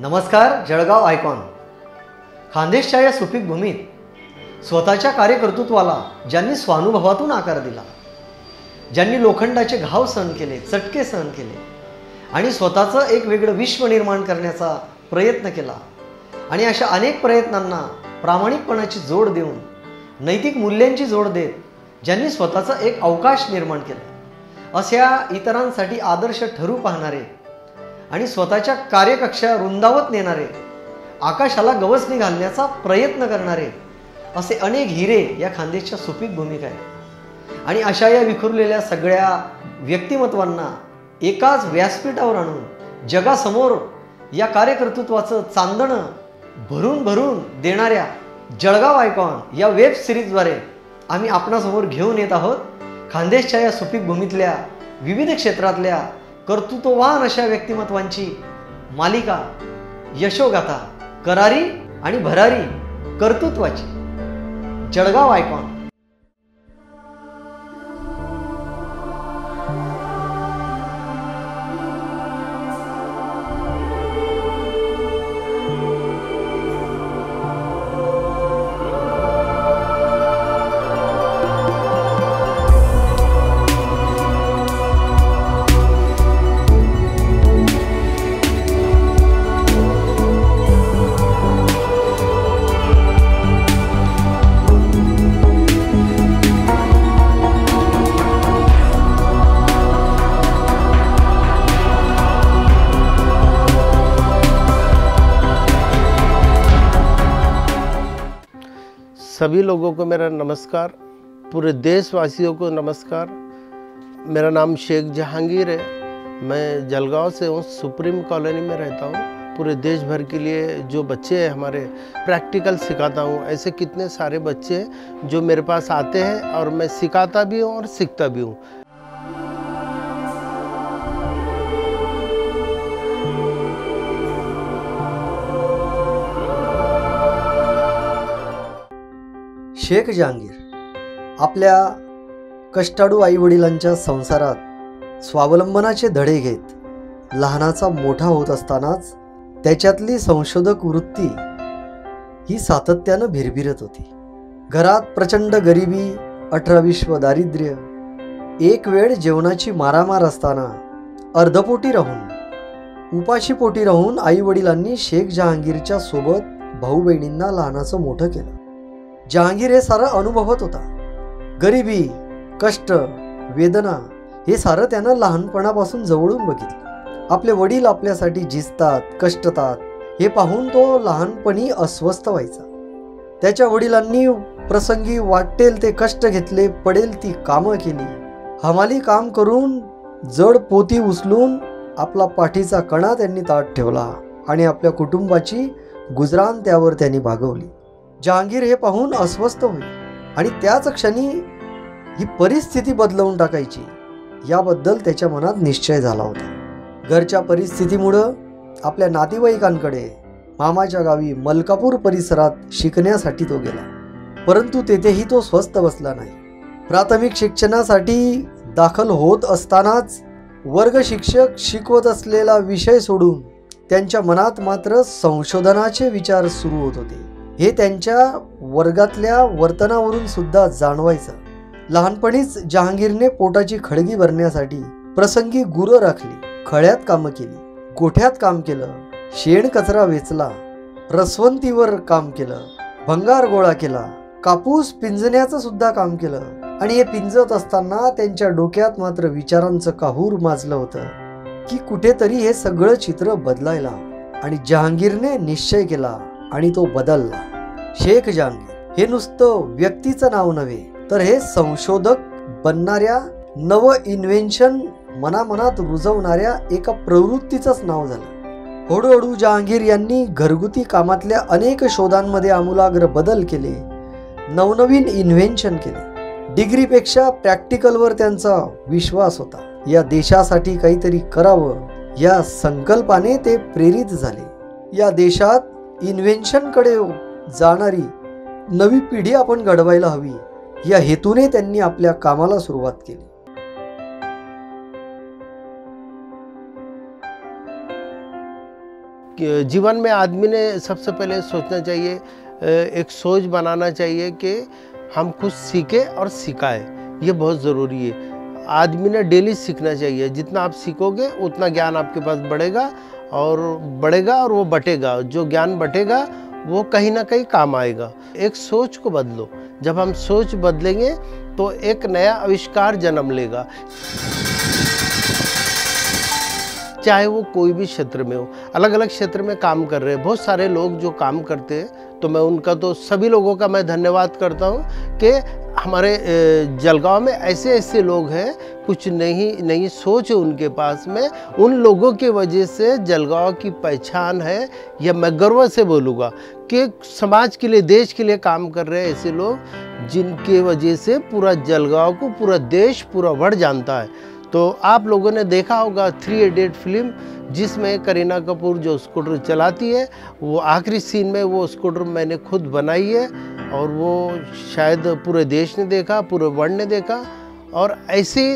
नमस्कार. जळगाव आयकॉन. खानदेशच्या या सुपीक भूमीत स्वतःच्या कार्यकर्तृत्वाला ज्यांनी स्वानुभवातून आकार दिला, ज्यांनी लोखंडाचे घाव सहन केले, चटके सहन केले आणि स्वतःचं एक वेगळं विश्व निर्माण करण्याचा प्रयत्न केला आणि अशा अनेक प्रयत्नांना प्रामाणिकपणाची जोड देऊन, नैतिक मूल्यांची जोड देत ज्यांनी स्वतःचा एक अवकाश निर्माण केला, अशा इतरांसाठी आदर्श ठरू पाहणारे आणि स्वतःच्या कार्यकक्षा रुंदावत नेणारे, आकाशाला गवसणी घालण्याचा प्रयत्न करणारे असे अनेक हिरे या खानदेशच्या सुपीक भूमीत आहेत. आणि अशा या विखुरलेल्या सगळ्या व्यक्तिमत्वांना एकाच व्यासपीठावर आणून जगासमोर या कार्यकर्तृत्वाचं चांदणं भरून भरून देणाऱ्या जळगाव आयकॉन या वेब सिरीजद्वारे आम्ही आपणासमोर घेऊन येत आहोत. खानदेशच्या या सुपीक भूमीतल्या विविध क्षेत्रातल्या कर्तृत्ववान अशा व्यक्तिमत्वांची मालिका, यशोगाथा, करारी आणि भरारी कर्तृत्वाची. जळगाव आयकॉन. सभी लोगों को मेरा नमस्कार, पूरे देशवासियों को नमस्कार। मेरा नाम शेख जहांगीर है। मैं जलगांव से हूँ, सुप्रीम कॉलोनी में रहता हूँ। पूरे देश भर के लिए जो बच्चे हैं हमारे, प्रैक्टिकल सिखाता हूँ। ऐसे कितने सारे बच्चे हैं जो मेरे पास आते हैं और मैं सिखाता भी हूँ और सीखता भी हूँ। शेख जहांगीर आपल्या कष्टाळू आईवडिलांच्या संसारात स्वावलंबनाचे धडे घेत लहानाचा मोठा होत असतानाच त्याच्यातली संशोधक वृत्ती ही सातत्यानं भिरभिरत होती. घरात प्रचंड गरिबी, 18-20 दारिद्र्य, एक वेळ जेवणाची मारामार असताना अर्धपोटी राहून, उपाशी पोटी राहून आईवडिलांनी शेख जहांगीरच्या सोबत भाऊ बहिणींना लहानाचं मोठं केलं. जहांगीर हे सारं अनुभवत होता. गरिबी, कष्ट, वेदना हे सारं त्यानं लहानपणापासून जवळून बघितलं. आपले वडील आपल्यासाठी झिजतात, कष्टतात हे पाहून तो लहानपणी अस्वस्थ व्हायचा. त्याच्या वडिलांनी प्रसंगी वाटेल ते कष्ट घेतले, पडेल ती कामं केली. हमाली काम करून जड पोती उचलून आपला पाठीचा कणा त्यांनी ताट ठेवला आणि आपल्या कुटुंबाची गुजराण त्यावर त्यांनी भागवली. जहांगीर हे पाहून अस्वस्थ होईल आणि त्याच क्षणी ही परिस्थिती बदलवून टाकायची याबद्दल त्याच्या मनात निश्चय झाला होता. घरच्या परिस्थितीमुळं आपल्या नातेवाईकांकडे मामाच्या गावी मलकापूर परिसरात शिकण्यासाठी तो गेला. परंतु तेथेही तो स्वस्थ बसला नाही. प्राथमिक शिक्षणासाठी दाखल होत असतानाच वर्ग शिक्षक शिकवत असलेला विषय सोडून त्यांच्या मनात मात्र संशोधनाचे विचार सुरू होत होते. हे त्यांच्या वर्गातल्या वर्तनावरून सुद्धा जाणवायचं. लहानपणीच जहांगीरने पोटाची खळगी भरण्यासाठी प्रसंगी गुरं राखली, खळ्यात कामं केली, गोठ्यात काम केलं, शेण कचरा वेचला, रसवंतीवर काम केलं, भंगार गोळा केला, कापूस पिंजण्याचं सुद्धा काम केलं. आणि हे पिंजत असताना त्यांच्या डोक्यात मात्र विचारांचं काहूर माजलं होतं की कुठेतरी हे सगळं चित्र बदलायला. आणि जहांगीरने निश्चय केला आणि तो बदलला. शेख जहांगीर हे नुसतं व्यक्तीचं नाव नव्हे, तर हे संशोधक बनणाऱ्या, नव इन्व्हेन्शन मनामनात रुजवणाऱ्या एका प्रवृत्तीचंच नाव झालं. हळूहळू जहांगीर यांनी घरगुती कामातल्या अनेक शोधांमध्ये आमूलाग्र बदल केले, नवनवीन इन्व्हेन्शन केले. डिग्रीपेक्षा प्रॅक्टिकलवर त्यांचा विश्वास होता. या देशासाठी काहीतरी करावं या संकल्पाने ते प्रेरित झाले. या देशात इन्व्हेन्शनकडे जाणारी नवी पिढी आपण घडवायला हवी या हेतूने त्यांनी आपल्या कामाला सुरुवात केली. जीवन में आदमी ने सबसे पहले सोचना चाहिए, एक सोच बनाना चाहिए कि हम कुछ सीखें और सिखाएं। ये बहुत ज़रूरी है। आदमी ने डेली सीखना चाहिए। जितना आप सीखोगे उतना ज्ञान आपके पास बढ़ेगा और वो बटेगा। जो ज्ञान बटेगा वो कहीं ना कहीं काम आएगा। एक सोच को बदलो। जब हम सोच बदलेंगे तो एक नया आविष्कार जन्म लेगा, चाहे वो कोई भी क्षेत्र में हो। अलग अलग क्षेत्र में काम कर रहे हैं बहुत सारे लोग जो काम करते हैं, तो मैं उनका तो सभी लोगों का मैं धन्यवाद करता हूँ कि हमारे जलगांव में ऐसे ऐसे लोग हैं, कुछ नई सोच है उनके पास में। उन लोगों की वजह से जलगांव की पहचान है। यह मैं गर्व से बोलूँगा कि समाज के लिए, देश के लिए काम कर रहे हैं ऐसे लोग, जिनके वजह से पूरा जलगांव को पूरा देश, पूरा वर्ल्ड जानता है। तो आप लोगों ने देखा होगा 3 इडियट फिल्म, जिसमें करीना कपूर जो स्कूटर चलाती है, वो आखिरी सीन में वो स्कूटर मैंने खुद बनाई है और वो शायद पूरे देश ने देखा, पूरे वर्ल्ड ने देखा। और ऐसी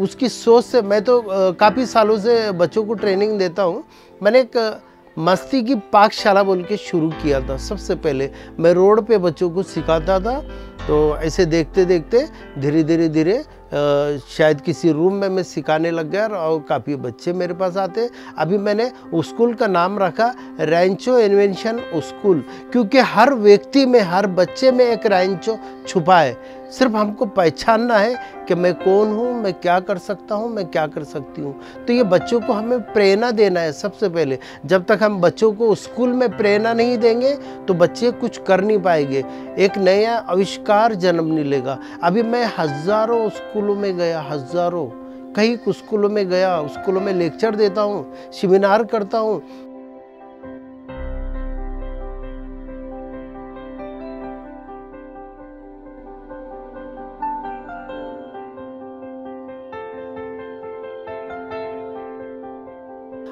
उसकी सोच से मैं तो काफ़ी सालों से बच्चों को ट्रेनिंग देता हूँ। मैंने एक मस्ती की पाकशाला बोल के शुरू किया था। सबसे पहले मैं रोड पे बच्चों को सिखाता था। तो ऐसे देखते देखते धीरे शायद किसी रूम में मैं सिखाने लग गया और काफ़ी बच्चे मेरे पास आते। अभी मैंने उस स्कूल का नाम रखा रैंचो इन्वेंशन स्कूल, क्योंकि हर व्यक्ति में, हर बच्चे में एक रैंचो छुपा है। सिर्फ हमको पहचानना है कि मैं कौन हूँ, मैं क्या कर सकता हूँ, मैं क्या कर सकती हूँ। तो ये बच्चों को हमें प्रेरणा देना है सबसे पहले। जब तक हम बच्चों को स्कूल में प्रेरणा नहीं देंगे तो बच्चे कुछ कर नहीं पाएंगे, एक नया आविष्कार जन्म नहीं लेगा। अभी मैं हज़ारों स्कूलों में गया, हज़ारों, कई स्कूलों में गया, स्कूलों में लेक्चर देता हूँ, सेमिनार करता हूँ।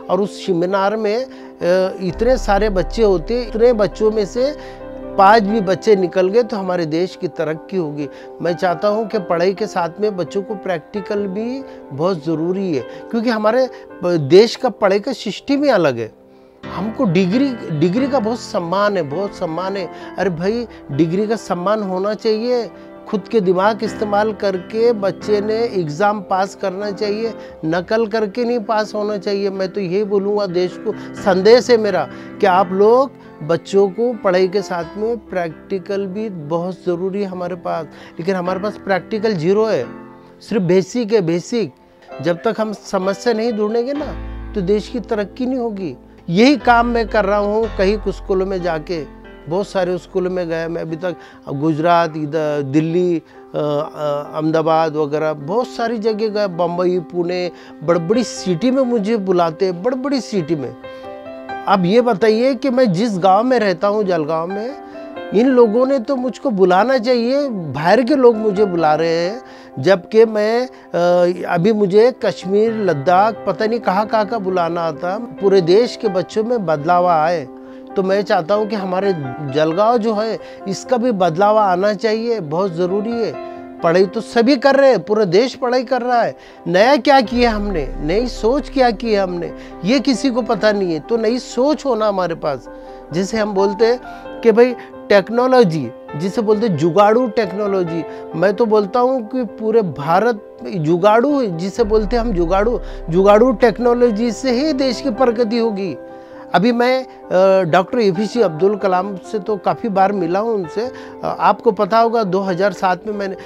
और उस सेमिनार में इतने सारे बच्चे होते, इतने बच्चों में से 5 भी बच्चे निकल गए तो हमारे देश की तरक्की होगी। मैं चाहता हूं कि पढ़ाई के साथ में बच्चों को प्रैक्टिकल भी बहुत ज़रूरी है, क्योंकि हमारे देश का पढ़ाई का सिस्टम ही अलग है। हमको डिग्री का बहुत सम्मान है, बहुत सम्मान है। अरे भाई, डिग्री का सम्मान होना चाहिए। खुद के दिमाग इस्तेमाल करके बच्चे ने एग्ज़ाम पास करना चाहिए, नकल करके नहीं पास होना चाहिए। मैं तो यही बोलूँगा, देश को संदेश है मेरा कि आप लोग बच्चों को पढ़ाई के साथ में प्रैक्टिकल भी बहुत ज़रूरी है हमारे पास। लेकिन हमारे पास प्रैक्टिकल 0 है, सिर्फ बेसिक है, बेसिक। जब तक हम समझ से नहीं ढूंढेंगे ना तो देश की तरक्की नहीं होगी। यही काम मैं कर रहा हूँ कई स्कूलों में जाके, बहुत सारे स्कूलों में गया मैं अभी तक। गुजरात, इधर दिल्ली, अहमदाबाद वगैरह बहुत सारी जगह गया, बम्बई, पुणे, बड़ी बड़ी सिटी में मुझे बुलाते हैं, बड़ी बड़ी सिटी में। अब ये बताइए कि मैं जिस गांव में रहता हूँ, जलगांव में, इन लोगों ने तो मुझको बुलाना चाहिए, बाहर के लोग मुझे बुला रहे हैं। जबकि मैं अभी मुझे कश्मीर, लद्दाख, पता नहीं कहाँ का बुलाना आता। पूरे देश के बच्चों में बदलाव आए। तो मैं चाहता हूँ कि हमारे जलगांव जो है इसका भी बदलाव आना चाहिए, बहुत ज़रूरी है। पढ़ाई तो सभी कर रहे हैं, पूरा देश पढ़ाई कर रहा है। नया क्या किया हमने, नई सोच क्या की है हमने, ये किसी को पता नहीं है। तो नई सोच होना हमारे पास, जैसे हम बोलते हैं कि भाई टेक्नोलॉजी, जिसे बोलते हैं जुगाड़ू टेक्नोलॉजी। मैं तो बोलता हूँ कि पूरे भारत जुगाड़ू, जिसे बोलते हैं हम जुगाड़ू टेक्नोलॉजी से ही देश की प्रगति होगी। अभी मैं डॉक्टर APJ अब्दुल कलाम से तो काफ़ी बार मिला हूँ उनसे। आपको पता होगा 2007 में मैंने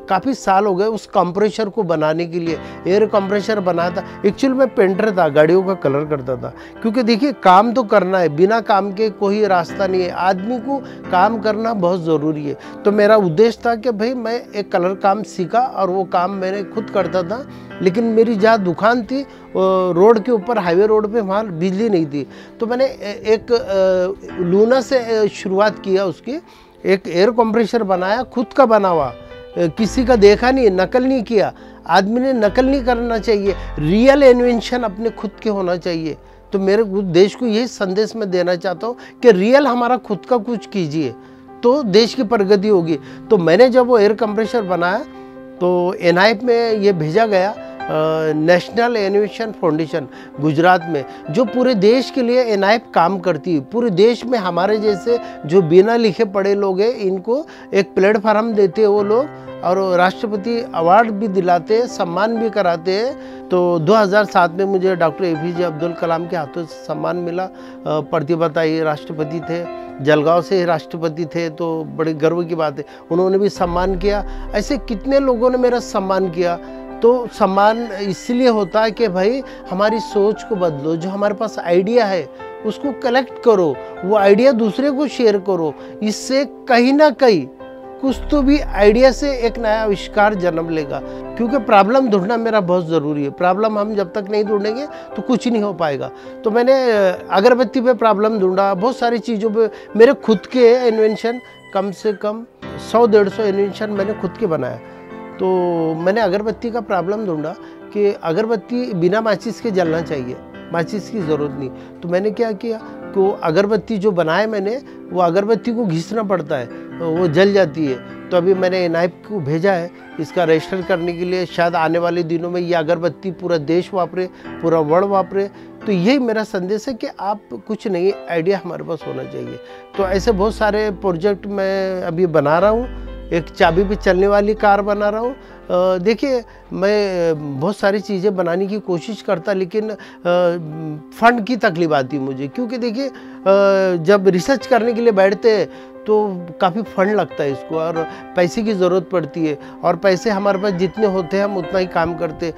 काफ़ी साल हो गए उस कंप्रेसर को बनाने के लिए, एयर कंप्रेसर बनाया था। एक्चुअली मैं पेंटर था, गाड़ियों का कलर करता था। क्योंकि देखिए, काम तो करना है, बिना काम के कोई रास्ता नहीं है। आदमी को काम करना बहुत ज़रूरी है। तो मेरा उद्देश्य था कि भाई मैं एक कलर काम सीखा और वो काम मैंने खुद करता था। लेकिन मेरी जहाँ दुकान थी रोड के ऊपर, हाईवे रोड पे, वहाँ बिजली नहीं थी। तो मैंने एक लूना से शुरुआत किया, उसकी एक एयर कंप्रेसर बनाया, खुद का बना हुआ, किसी का देखा नहीं, नकल नहीं किया। आदमी ने नकल नहीं करना चाहिए, रियल इन्वेंशन अपने खुद के होना चाहिए। तो मेरे देश को यही संदेश मैं देना चाहता हूँ कि रियल हमारा खुद का कुछ कीजिए तो देश की प्रगति होगी। तो मैंने जब वो एयर कंप्रेसर बनाया तो NIF में ये भेजा गया नेशनल इनोवेशन फाउंडेशन गुजरात में, जो पूरे देश के लिए एनआईएफ काम करती है। पूरे देश में हमारे जैसे जो बिना लिखे पढ़े लोग हैं, इनको एक प्लेटफार्म देते हैं वो लोग, और राष्ट्रपति अवार्ड भी दिलाते हैं, सम्मान भी कराते हैं। तो 2007 में मुझे डॉक्टर एपीजे अब्दुल कलाम के हाथों से सम्मान मिला। प्रतिभाताई राष्ट्रपति थे, जलगांव से राष्ट्रपति थे, तो बड़े गर्व की बात है। उन्होंने भी सम्मान किया। ऐसे कितने लोगों ने मेरा सम्मान किया। तो सम्मान इसलिए होता है कि भाई हमारी सोच को बदलो, जो हमारे पास आइडिया है उसको कलेक्ट करो, वो आइडिया दूसरे को शेयर करो। इससे कहीं ना कहीं कुछ तो भी आइडिया से एक नया आविष्कार जन्म लेगा। क्योंकि प्रॉब्लम ढूंढना मेरा बहुत ज़रूरी है। प्रॉब्लम हम जब तक नहीं ढूंढेंगे तो कुछ नहीं हो पाएगा। तो मैंने अगरबत्ती पे प्रॉब्लम ढूंढा, बहुत सारी चीज़ों पे मेरे खुद के इन्वेंशन, कम से कम 100-150 इन्वेंशन मैंने खुद के बनाया। तो मैंने अगरबत्ती का प्रॉब्लम ढूंढा कि अगरबत्ती बिना माचिस के जलना चाहिए, माचिस की ज़रूरत नहीं। तो मैंने क्या किया कि अगरबत्ती जो बनाए मैंने, वो अगरबत्ती को घिसना पड़ता है, वो जल जाती है। तो अभी मैंने एनआईएफ को भेजा है इसका रजिस्टर करने के लिए। शायद आने वाले दिनों में ये अगरबत्ती पूरा देश वापरे, पूरा वर्ल्ड वापरे। तो यही मेरा संदेश है कि आप कुछ नई आइडिया हमारे पास होना चाहिए। तो ऐसे बहुत सारे प्रोजेक्ट मैं अभी बना रहा हूँ। एक चाबी पे चलने वाली कार बना रहा हूँ। देखिए, मैं बहुत सारी चीज़ें बनाने की कोशिश करता, लेकिन फंड की तकलीफ आती है मुझे। क्योंकि देखिए, जब रिसर्च करने के लिए बैठते हैं तो काफ़ी फंड लगता है इसको, और पैसे की ज़रूरत पड़ती है। और पैसे हमारे पास जितने होते हैं हम उतना ही काम करते।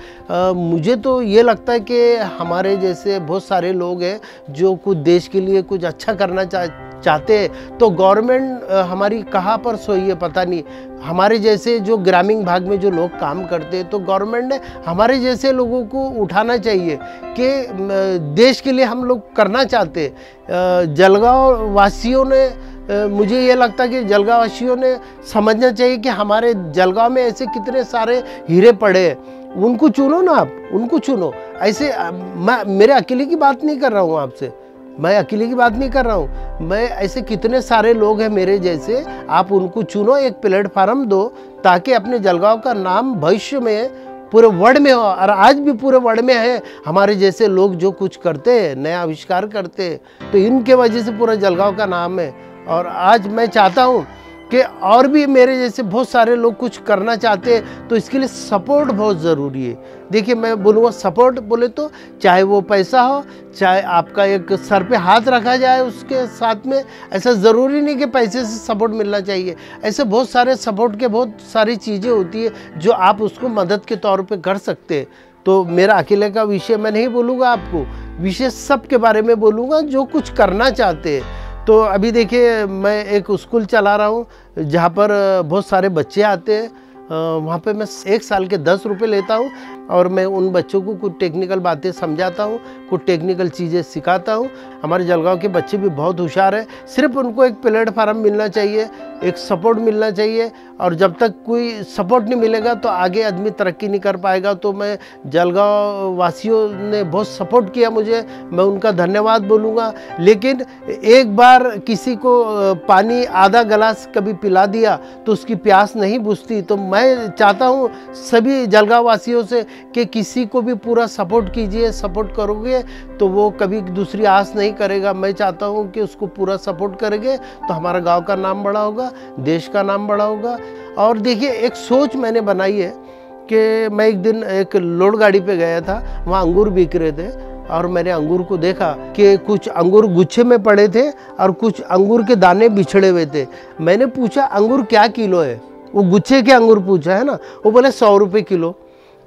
मुझे तो ये लगता है कि हमारे जैसे बहुत सारे लोग हैं जो कुछ देश के लिए कुछ अच्छा करना चाहते हैं। तो गवर्नमेंट हमारी कहाँ पर सोई है पता नहीं। हमारे जैसे जो ग्रामीण भाग में जो लोग काम करते हैं, तो गवर्नमेंट ने हमारे जैसे लोगों को उठाना चाहिए कि देश के लिए हम लोग करना चाहते हैं। जलगांव वासियों ने, मुझे ये लगता है कि जलगांव वासियों ने समझना चाहिए कि हमारे जलगांव में ऐसे कितने सारे हीरे पड़े हैं। उनको चुनो ना, आप उनको चुनो। ऐसे मैं मेरे अकेले की बात नहीं कर रहा हूँ आपसे, मैं अकेले की बात नहीं कर रहा हूँ। मैं ऐसे कितने सारे लोग हैं मेरे जैसे, आप उनको चुनो, एक प्लेटफार्म दो, ताकि अपने जलगांव का नाम भविष्य में पूरे वर्ल्ड में हो। और आज भी पूरे वर्ल्ड में है हमारे जैसे लोग जो कुछ करते हैं, नया आविष्कार करते हैं। तो इनके वजह से पूरा जलगांव का नाम है। और आज मैं चाहता हूँ कि और भी मेरे जैसे बहुत सारे लोग कुछ करना चाहते हैं। तो इसके लिए सपोर्ट बहुत ज़रूरी है। देखिए, मैं बोलूँगा सपोर्ट बोले तो चाहे वो पैसा हो, चाहे आपका एक सर पे हाथ रखा जाए उसके साथ में। ऐसा ज़रूरी नहीं कि पैसे से सपोर्ट मिलना चाहिए। ऐसे बहुत सारे सपोर्ट के बहुत सारी चीज़ें होती है जो आप उसको मदद के तौर पे कर सकते हैं। तो मेरा अकेले का विषय मैं नहीं बोलूँगा आपको, विषय सब के बारे में बोलूँगा जो कुछ करना चाहते हैं। तो अभी देखिए, मैं एक स्कूल चला रहा हूँ जहाँ पर बहुत सारे बच्चे आते हैं। वहाँ पे मैं 1 साल के 10 रुपये लेता हूँ, और मैं उन बच्चों को कुछ टेक्निकल बातें समझाता हूँ, कुछ टेक्निकल चीज़ें सिखाता हूँ। हमारे जलगांव के बच्चे भी बहुत होशियार हैं। सिर्फ उनको एक प्लेटफार्म मिलना चाहिए, एक सपोर्ट मिलना चाहिए। और जब तक कोई सपोर्ट नहीं मिलेगा तो आगे आदमी तरक्की नहीं कर पाएगा। तो मैं जलगांव वासियों ने बहुत सपोर्ट किया मुझे, मैं उनका धन्यवाद बोलूँगा। लेकिन एक बार किसी को पानी आधा गिलास कभी पिला दिया तो उसकी प्यास नहीं बुझती। तो मैं चाहता हूँ सभी जलगांव वासियों से कि किसी को भी पूरा सपोर्ट कीजिए। सपोर्ट करोगे तो वो कभी दूसरी आस नहीं करेगा। मैं चाहता हूँ कि उसको पूरा सपोर्ट करेंगे तो हमारा गांव का नाम बड़ा होगा, देश का नाम बड़ा होगा। और देखिए, एक सोच मैंने बनाई है कि मैं एक दिन एक लोड गाड़ी पे गया था, वहाँ अंगूर बिक रहे थे, और मैंने अंगूर को देखा कि कुछ अंगूर गुच्छे में पड़े थे और कुछ अंगूर के दाने बिछड़े हुए थे। मैंने पूछा अंगूर क्या किलो है, वो गुच्छे के अंगूर पूछा है ना, वो बोले 100 रुपये किलो।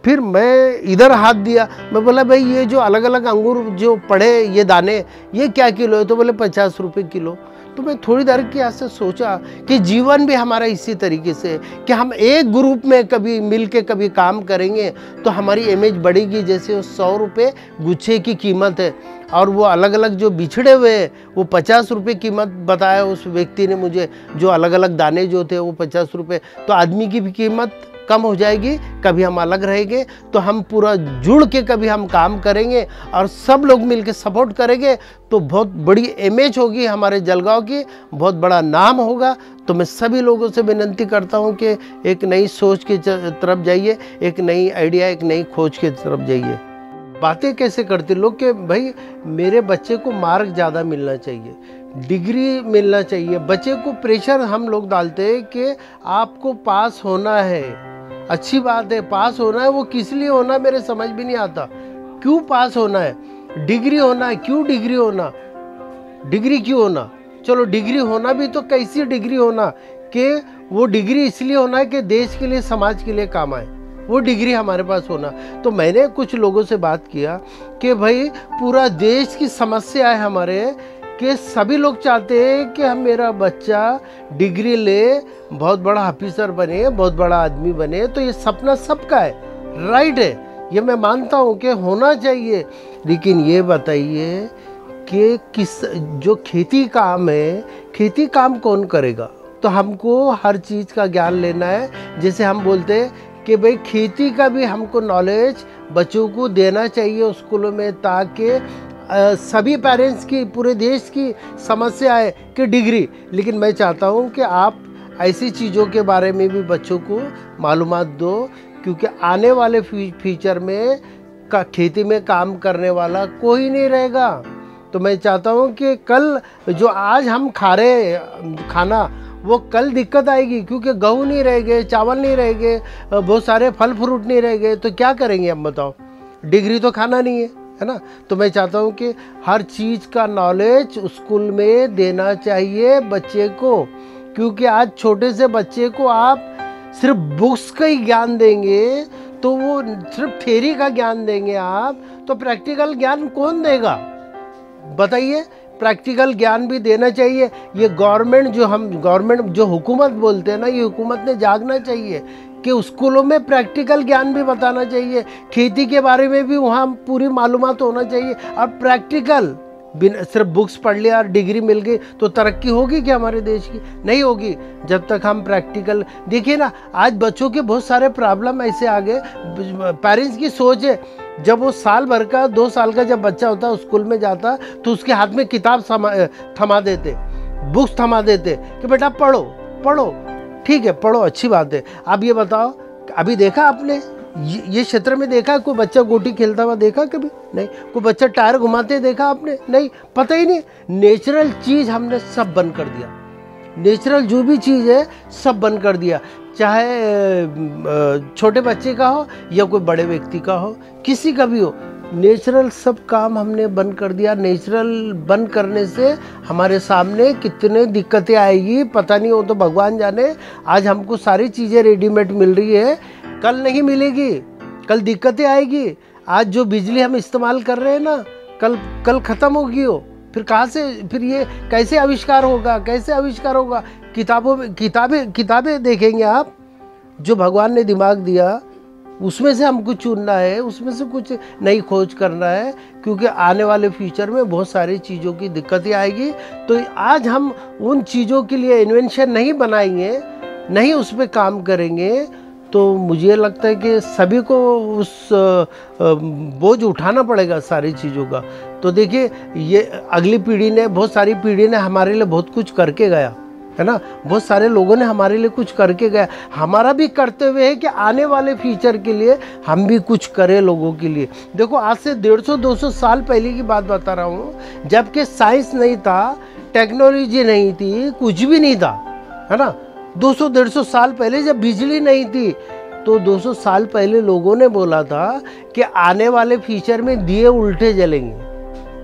फिर मैं इधर हाथ दिया, मैं बोला भाई ये जो अलग अलग अंगूर जो पड़े ये दाने, ये क्या किलो है? तो बोले 50 रुपये किलो। तो मैं थोड़ी देर के यहाँ से सोचा कि जीवन भी हमारा इसी तरीके से कि हम एक ग्रुप में कभी मिल के कभी काम करेंगे तो हमारी इमेज बढ़ेगी। जैसे 100 रुपये गुच्छे की कीमत है, और वो अलग अलग जो बिछड़े हुए हैं वो 50 रुपये कीमत बताया उस व्यक्ति ने मुझे, जो अलग अलग दाने जो थे वो 50 रुपये। तो आदमी की भी कीमत कम हो जाएगी, कभी हम अलग रहेंगे, तो हम पूरा जुड़ के कभी हम काम करेंगे और सब लोग मिलकर सपोर्ट करेंगे तो बहुत बड़ी इमेज होगी हमारे जलगांव की, बहुत बड़ा नाम होगा। तो मैं सभी लोगों से विनती करता हूं कि एक नई सोच की तरफ जाइए, एक नई आइडिया, एक नई खोज की तरफ जाइए। बातें कैसे करते लोग कि भाई मेरे बच्चे को मार्क ज़्यादा मिलना चाहिए, डिग्री मिलना चाहिए। बच्चे को प्रेशर हम लोग डालते हैं कि आपको पास होना है। अच्छी बात है, पास होना है, वो किस लिए होना मेरे समझ भी नहीं आता। क्यों पास होना है? डिग्री होना है, क्यों डिग्री होना? डिग्री क्यों होना? चलो डिग्री होना भी तो कैसी डिग्री होना कि वो डिग्री इसलिए होना है कि देश के लिए, समाज के लिए काम आए, वो डिग्री हमारे पास होना। तो मैंने कुछ लोगों से बात किया कि भाई पूरा देश की समस्या है हमारे कि सभी लोग चाहते हैं कि हम मेरा बच्चा डिग्री ले, बहुत बड़ा ऑफिसर बने, बहुत बड़ा आदमी बने। तो ये सपना सबका है, राइट है, ये मैं मानता हूँ कि होना चाहिए। लेकिन ये बताइए कि किस जो खेती काम है, खेती काम कौन करेगा? तो हमको हर चीज़ का ज्ञान लेना है। जैसे हम बोलते हैं कि भाई खेती का भी हमको नॉलेज बच्चों को देना चाहिए स्कूलों में, ताकि सभी पेरेंट्स की, पूरे देश की समस्या है कि डिग्री। लेकिन मैं चाहता हूँ कि आप ऐसी चीज़ों के बारे में भी बच्चों को मालूमात दो, क्योंकि आने वाले फ्यूचर में खेती में काम करने वाला कोई नहीं रहेगा। तो मैं चाहता हूँ कि कल जो आज हम खा रहे खाना, वो कल दिक्कत आएगी, क्योंकि गेहूँ नहीं रहेंगे, चावल नहीं रहेंगे, बहुत सारे फल फ्रूट नहीं रहेंगे, तो क्या करेंगे हम बताओ? डिग्री तो खाना नहीं है ना। तो मैं चाहता हूँ कि हर चीज़ का नॉलेज स्कूल में देना चाहिए बच्चे को, क्योंकि आज छोटे से बच्चे को आप सिर्फ बुक्स का ही ज्ञान देंगे तो वो सिर्फ थ्योरी का ज्ञान देंगे आप, तो प्रैक्टिकल ज्ञान कौन देगा बताइए? प्रैक्टिकल ज्ञान भी देना चाहिए। ये गवर्नमेंट जो हुकूमत बोलते हैं ना, ये हुकूमत ने जागना चाहिए कि स्कूलों में प्रैक्टिकल ज्ञान भी बताना चाहिए। खेती के बारे में भी वहाँ पूरी मालूमात होना चाहिए। और प्रैक्टिकल, बिना सिर्फ बुक्स पढ़ लिया और डिग्री मिल गई तो तरक्की होगी क्या हमारे देश की? नहीं होगी जब तक हम प्रैक्टिकल। देखिए ना, आज बच्चों के बहुत सारे प्रॉब्लम ऐसे आ गए। पेरेंट्स की सोच है, जब वो साल भर का 2 साल का जब बच्चा होता है स्कूल में जाता, तो उसके हाथ में किताब थमा देते, बुक्स थमा देते कि बेटा पढ़ो पढ़ो। ठीक है, पढ़ो, अच्छी बात है। अब ये बताओ, अभी देखा आपने ये क्षेत्र में देखा कोई बच्चा गोटी खेलता हुआ देखा कभी? नहीं। कोई बच्चा टायर घुमाते देखा आपने? नहीं, पता ही नहीं। नेचुरल चीज़ हमने सब बंद कर दिया, नेचुरल जो भी चीज़ है सब बंद कर दिया, चाहे छोटे बच्चे का हो या कोई बड़े व्यक्ति का हो, किसी का भी हो, नेचुरल सब काम हमने बंद कर दिया। नेचुरल बंद करने से हमारे सामने कितने दिक्कतें आएगी पता नहीं, वो तो भगवान जाने। आज हमको सारी चीज़ें रेडीमेड मिल रही है, कल नहीं मिलेगी, कल दिक्कतें आएगी। आज जो बिजली हम इस्तेमाल कर रहे हैं ना, कल ख़त्म होगी वो, फिर कहाँ से, फिर ये कैसे आविष्कार होगा? कैसे आविष्कार होगा? किताबों में किताबें देखेंगे आप, जो भगवान ने दिमाग दिया उसमें से हमको चुनना है, उसमें से कुछ नई खोज करना है, क्योंकि आने वाले फ्यूचर में बहुत सारी चीज़ों की दिक्कतें आएगी। तो आज हम उन चीज़ों के लिए इन्वेंशन नहीं बनाएंगे, नहीं उस पर काम करेंगे, तो मुझे लगता है कि सभी को उस बोझ उठाना पड़ेगा सारी चीज़ों का। तो देखिए, ये अगली पीढ़ी ने, बहुत सारी पीढ़ी ने हमारे लिए बहुत कुछ करके गया है ना, बहुत सारे लोगों ने हमारे लिए कुछ करके गया। हमारा भी कर्तव्य है कि आने वाले फ्यूचर के लिए हम भी कुछ करें लोगों के लिए। देखो, आज से 150-200 साल पहले की बात बता रहा हूँ, जबकि साइंस नहीं था, टेक्नोलॉजी नहीं थी, कुछ भी नहीं था, है ना। 200-150 साल पहले जब बिजली नहीं थी, तो 200 साल पहले लोगों ने बोला था कि आने वाले फ्यूचर में दिए उल्टे जलेंगे।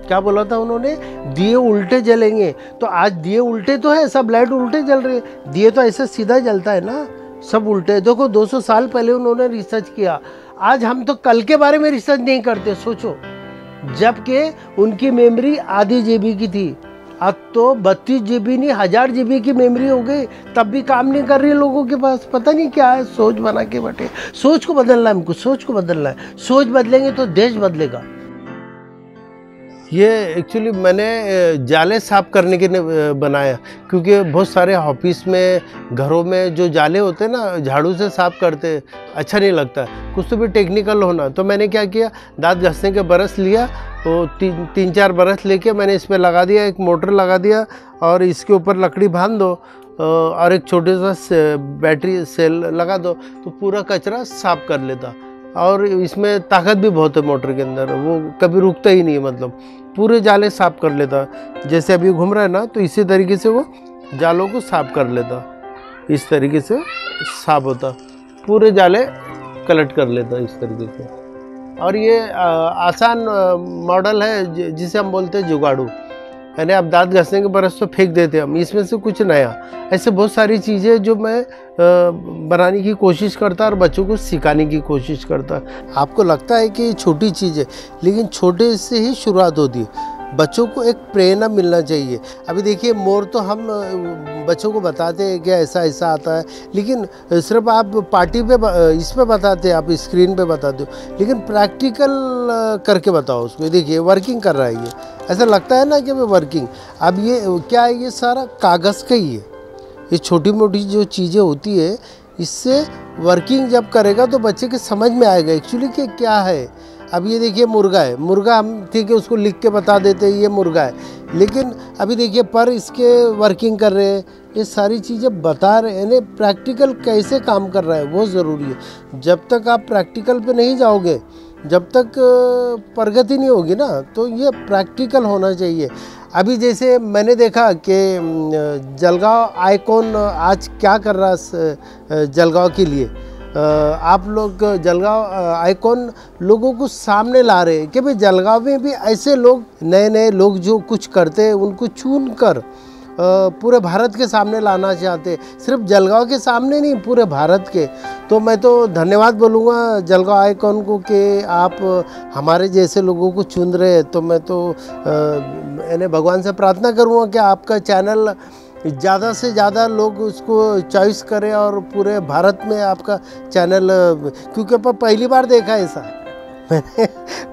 क्या बोला था उन्होंने? दिए उल्टे जलेंगे। तो आज दिए उल्टे तो है, सब लाइट उल्टे जल रही है, दिए तो ऐसे सीधा जलता है ना, सब उल्टे। देखो, 200 साल पहले उन्होंने रिसर्च किया। आज हम तो कल के बारे में रिसर्च नहीं करते, सोचो, जबकि उनकी मेमोरी आधी GB की थी। अब तो 32 GB नहीं, 1000 GB की मेमोरी हो गई, तब भी काम नहीं कर रही लोगों के पास। पता नहीं क्या है, सोच बना के बैठे। सोच को बदलना है हमको, सोच को बदलना है। सोच बदलेंगे तो देश बदलेगा। ये एक्चुअली मैंने जाले साफ करने के लिए बनाया, क्योंकि बहुत सारे ऑफिस में, घरों में जो जाले होते हैं ना, झाड़ू से साफ करते, अच्छा नहीं लगता, कुछ तो भी टेक्निकल होना। तो मैंने क्या किया, दांत घसने के ब्रश लिया, तो तीन चार ब्रश लेके मैंने इस पर लगा दिया, एक मोटर लगा दिया और इसके ऊपर लकड़ी बांध दो और एक छोटे सा बैटरी सेल लगा दो, तो पूरा कचरा साफ कर लेता। और इसमें ताकत भी बहुत है मोटर के अंदर, वो कभी रुकता ही नहीं है, मतलब पूरे जाले साफ कर लेता। जैसे अभी घूम रहा है ना, तो इसी तरीके से वो जालों को साफ कर लेता, इस तरीके से साफ होता, पूरे जाले कलेक्ट कर लेता इस तरीके से। और ये आसान मॉडल है जिसे हम बोलते हैं जुगाड़ू, यानी आप दांत घसने के ब्रश तो फेंक देते हम, इसमें से कुछ नया। ऐसे बहुत सारी चीज़ें जो मैं बनाने की कोशिश करता और बच्चों को सिखाने की कोशिश करता। आपको लगता है कि ये छोटी चीज़ है, लेकिन छोटे से ही शुरुआत होती है। बच्चों को एक प्रेरणा मिलना चाहिए। अभी देखिए, मोर तो हम बच्चों को बताते हैं कि ऐसा ऐसा आता है, लेकिन सिर्फ आप पार्टी पे इस पे बताते हैं, आप स्क्रीन पे बताते हो, लेकिन प्रैक्टिकल करके बताओ उसमें। देखिए वर्किंग कर रहा है, ये ऐसा लगता है ना कि मैं वर्किंग। अब ये क्या है, ये सारा कागज़ का ही है। ये छोटी मोटी जो चीज़ें होती है, इससे वर्किंग जब करेगा तो बच्चे के समझ में आएगा एक्चुअली कि क्या है। अब ये देखिए मुर्गा है, मुर्गा हम ठीक है उसको लिख के बता देते हैं ये मुर्गा है, लेकिन अभी देखिए पर इसके वर्किंग कर रहे हैं, ये सारी चीज़ें बता रहे हैं, यानी प्रैक्टिकल कैसे काम कर रहा है वो ज़रूरी है। जब तक आप प्रैक्टिकल पे नहीं जाओगे, जब तक प्रगति नहीं होगी ना, तो ये प्रैक्टिकल होना चाहिए। अभी जैसे मैंने देखा कि जलगांव आइकॉन आज क्या कर रहा है जलगांव के लिए, आप लोग जलगांव आइकॉन लोगों को सामने ला रहे हैं कि भाई जलगांव में भी ऐसे लोग, नए नए लोग जो कुछ करते हैं, उनको चुन कर पूरे भारत के सामने लाना चाहते, सिर्फ जलगांव के सामने नहीं, पूरे भारत के। तो मैं तो धन्यवाद बोलूँगा जलगांव आइकॉन को कि आप हमारे जैसे लोगों को चुन रहे हैं। तो मैं तो यानी भगवान से प्रार्थना करूँगा कि आपका चैनल ज़्यादा से ज़्यादा लोग उसको चॉइस करें और पूरे भारत में आपका चैनल, क्योंकि पहली बार देखा है ऐसा, मैंने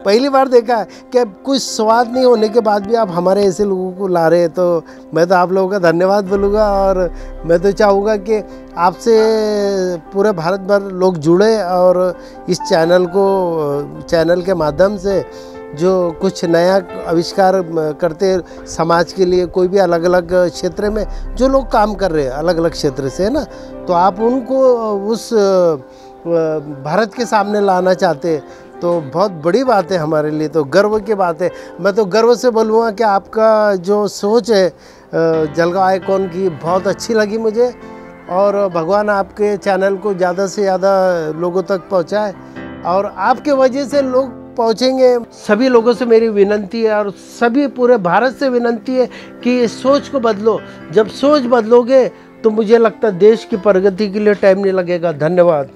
पहली बार देखा कि कुछ स्वाद नहीं होने के बाद भी आप हमारे ऐसे लोगों को ला रहे हैं। तो मैं तो आप लोगों का धन्यवाद बोलूँगा, और मैं तो चाहूँगा कि आपसे पूरे भारत भर लोग जुड़े और इस चैनल के माध्यम से जो कुछ नया आविष्कार करते समाज के लिए, कोई भी अलग अलग क्षेत्र में जो लोग काम कर रहे हैं अलग अलग क्षेत्र से, है ना, तो आप उनको उस भारत के सामने लाना चाहते हैं, तो बहुत बड़ी बात है हमारे लिए, तो गर्व की बात है। मैं तो गर्व से बोलूँगा कि आपका जो सोच है जलगांव आइकॉन की बहुत अच्छी लगी मुझे, और भगवान आपके चैनल को ज़्यादा से ज़्यादा लोगों तक पहुँचाए, और आपके वजह से लोग पहुँचेंगे। सभी लोगों से मेरी विनंती है, और सभी पूरे भारत से विनंती है कि इस सोच को बदलो। जब सोच बदलोगे तो मुझे लगता है देश की प्रगति के लिए टाइम नहीं लगेगा। धन्यवाद।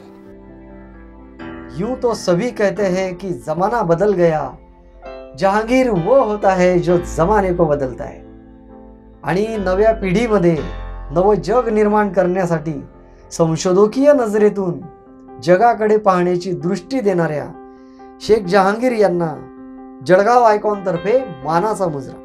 यूं तो सभी कहते हैं कि जमाना बदल गया, जहांगीर वो होता है जो जमाने को बदलता है। आणि नव्या पिढीमध्ये नवं जग निर्माण करण्यासाठी संशोधकीय नजरेतून जगाकडे पाहण्याची दृष्टी देणाऱ्या शेख जहांगीर यांना जळगाव आयकॉन तर्फे मानाचा मुजरा।